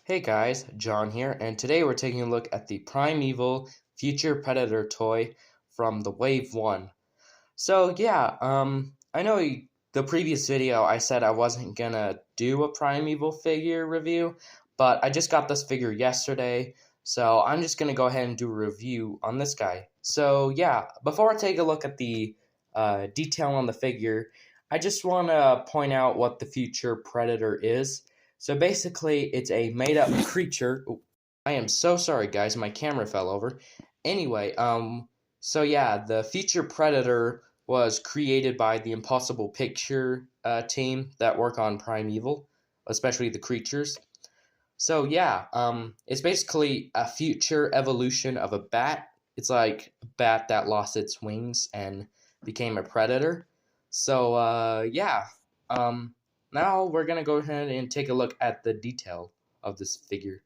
Hey guys, John here, and today we're taking a look at the Primeval Future Predator toy from the Wave 1. I know the previous video I said I wasn't gonna do a Primeval figure review, but I just got this figure yesterday, so I'm just gonna go ahead and do a review on this guy. Before I take a look at the detail on the figure, I just want to point out what the Future Predator is. So basically, it's a made-up creature. Ooh, I am so sorry, guys. My camera fell over. The Future Predator was created by the Impossible Picture team that work on Primeval, especially the creatures. It's basically a future evolution of a bat. It's like a bat that lost its wings and became a predator. So, uh, yeah. Um, Now we're gonna go ahead and take a look at the detail of this figure.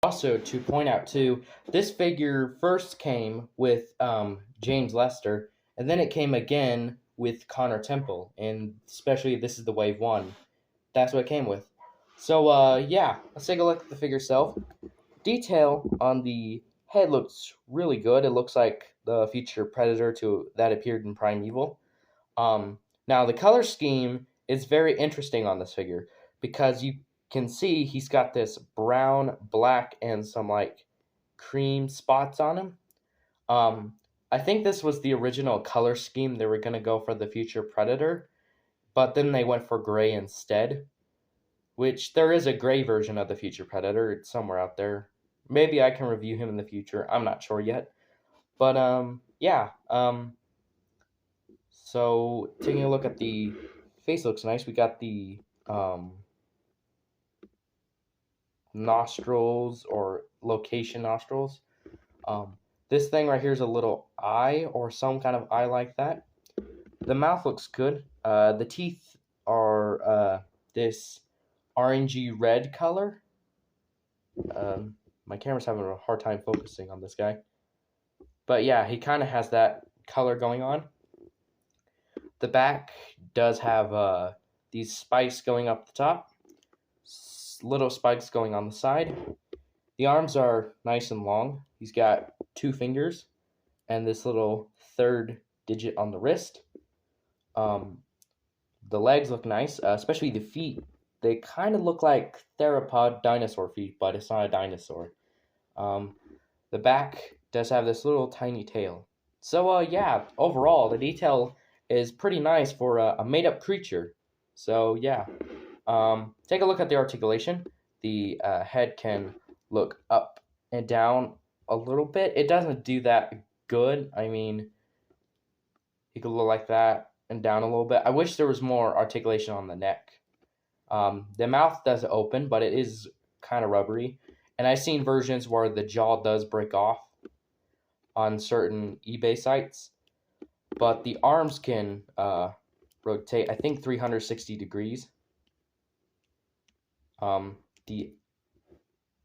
Also, to point out too, this figure first came with James Lester, and then it came again with Connor Temple, and especially this is the Wave 1. That's what it came with. Let's take a look at the figure itself. Detail on the head looks really good. It looks like the future predator that appeared in Primeval. Now the color scheme is very interesting on this figure because you can see he's got this brown, black, and some like cream spots on him. I think this was the original color scheme they were gonna go for the future predator, but then they went for gray instead. Which there is a gray version of the future predator. It's somewhere out there. Maybe I can review him in the future. I'm not sure yet. But so taking a look at the face looks nice. We got the nostrils or location nostrils. This thing right here is a little eye or some kind of eye like that. The mouth looks good. The teeth are this orangey red color. My camera's having a hard time focusing on this guy. But yeah, he kind of has that color going on. The back does have these spikes going up the top. Little spikes going on the side. The arms are nice and long. He's got 2 fingers and this little third digit on the wrist. The legs look nice, especially the feet. They kind of look like theropod dinosaur feet, but it's not a dinosaur. The back does have this little tiny tail. Overall, the detail is pretty nice for a made-up creature. Take a look at the articulation. The head can look up and down a little bit. It doesn't do that good. I mean, it could look like that and down a little bit. I wish there was more articulation on the neck. The mouth does open, but it is kind of rubbery. And I've seen versions where the jaw does break off on certain eBay sites. But the arms can rotate, I think, 360 degrees. The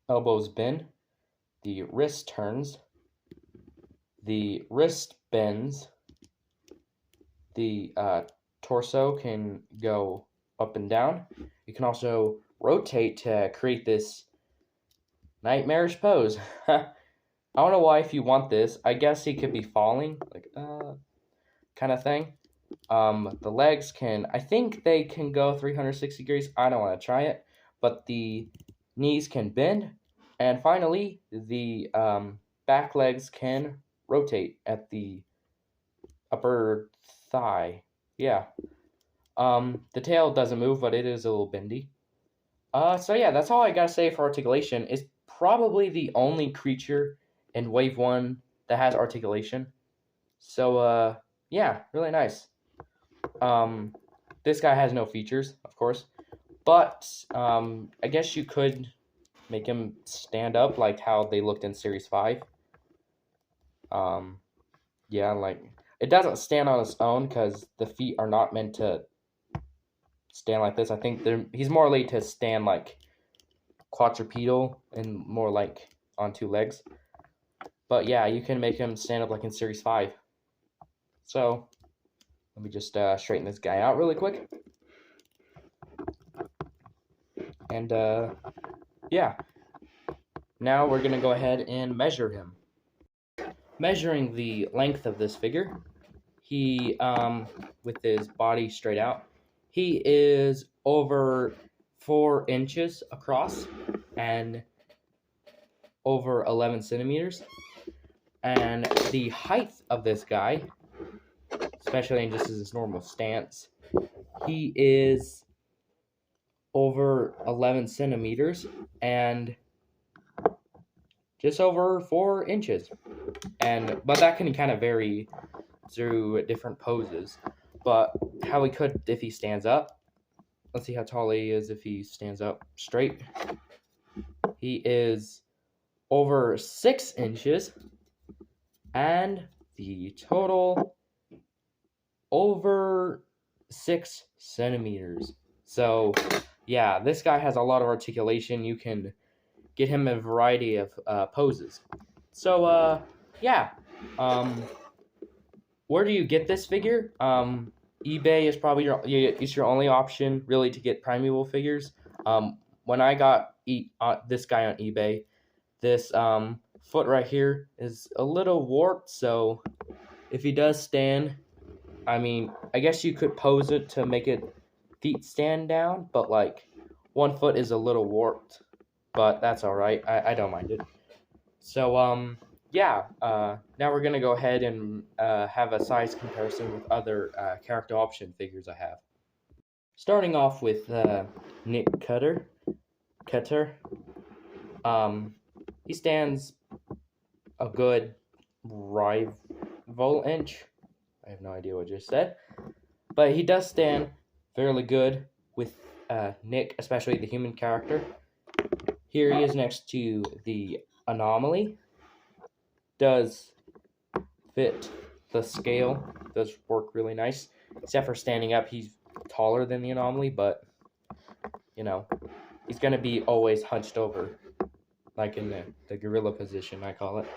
elbows bend. The wrist turns. The wrist bends. The torso can go up and down. You can also rotate to create this nightmarish pose. I don't know why if you want this. I guess he could be falling, like kind of thing. The legs I think they can go 360 degrees. I don't want to try it, but the knees can bend, and finally the back legs can rotate at the upper thigh. Yeah. The tail doesn't move, but it is a little bendy. That's all I gotta say for articulation. It's probably the only creature in Wave 1 that has articulation. Really nice. This guy has no features, of course, but I guess you could make him stand up like how they looked in Series 5. It doesn't stand on its own because the feet are not meant to stand like this. I think he's more likely to stand like quadrupedal and more like on 2 legs. But yeah, you can make him stand up like in Series 5. So let me just straighten this guy out really quick. And now we're going to go ahead and measure him. Measuring the length of this figure, he, with his body straight out, he is over 4 inches across and over 11 centimeters. And the height of this guy, especially in just his normal stance, he is over 11 centimeters and just over 4 inches. But that can kind of vary through different poses. But how he could if he stands up. Let's see how tall he is if he stands up straight. He is over 6 inches. And the total over 6 centimeters. So, yeah, this guy has a lot of articulation. You can get him a variety of poses. So, yeah. Where do you get this figure? eBay is probably your only option, really, to get primeval figures. When I got this guy on eBay, this foot right here is a little warped, so if he does stand, I mean, I guess you could pose it to make it feet stand down, but like 1 foot is a little warped, but that's all right. I don't mind it. So yeah, now we're gonna go ahead and have a size comparison with other character option figures I have. Starting off with Nick Cutter. He stands a good rival inch. I have no idea what I just said. But he does stand fairly good with Nick, especially the human character. Here he is next to the anomaly. Does fit the scale. Does work really nice. Except for standing up, he's taller than the anomaly, but, you know, he's going to be always hunched over. Like in the gorilla position, I call it.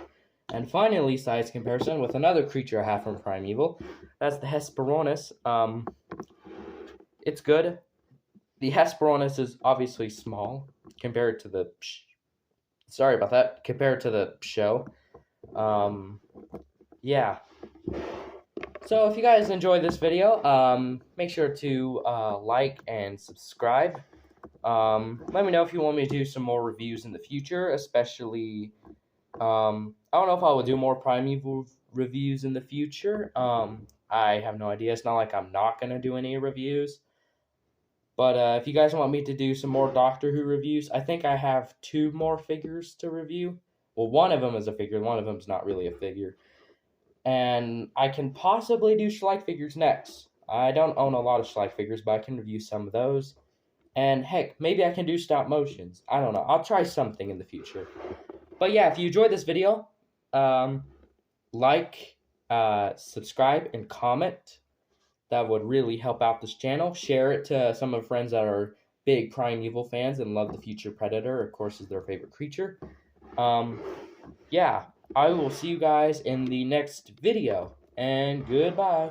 And finally, size comparison with another creature I have from Primeval. That's the Hesperornis. It's good. The Hesperornis is obviously small compared to the... Sorry about that. Compared to the show. Yeah. So if you guys enjoyed this video, make sure to like and subscribe. Let me know if you want me to do some more reviews in the future, especially, I don't know if I will do more Primeval reviews in the future. I have no idea. It's not like I'm not going to do any reviews. But if you guys want me to do some more Doctor Who reviews, I think I have 2 more figures to review. Well, one of them is a figure, one of them is not really a figure. And I can possibly do Schleich figures next. I don't own a lot of Schleich figures, but I can review some of those. And heck, maybe I can do stop motions. I don't know. I'll try something in the future. But yeah, if you enjoyed this video, like, subscribe, and comment. That would really help out this channel. Share it to some of friends that are big Primeval fans and love the future Predator, of course, is their favorite creature. Yeah, I will see you guys in the next video, and goodbye.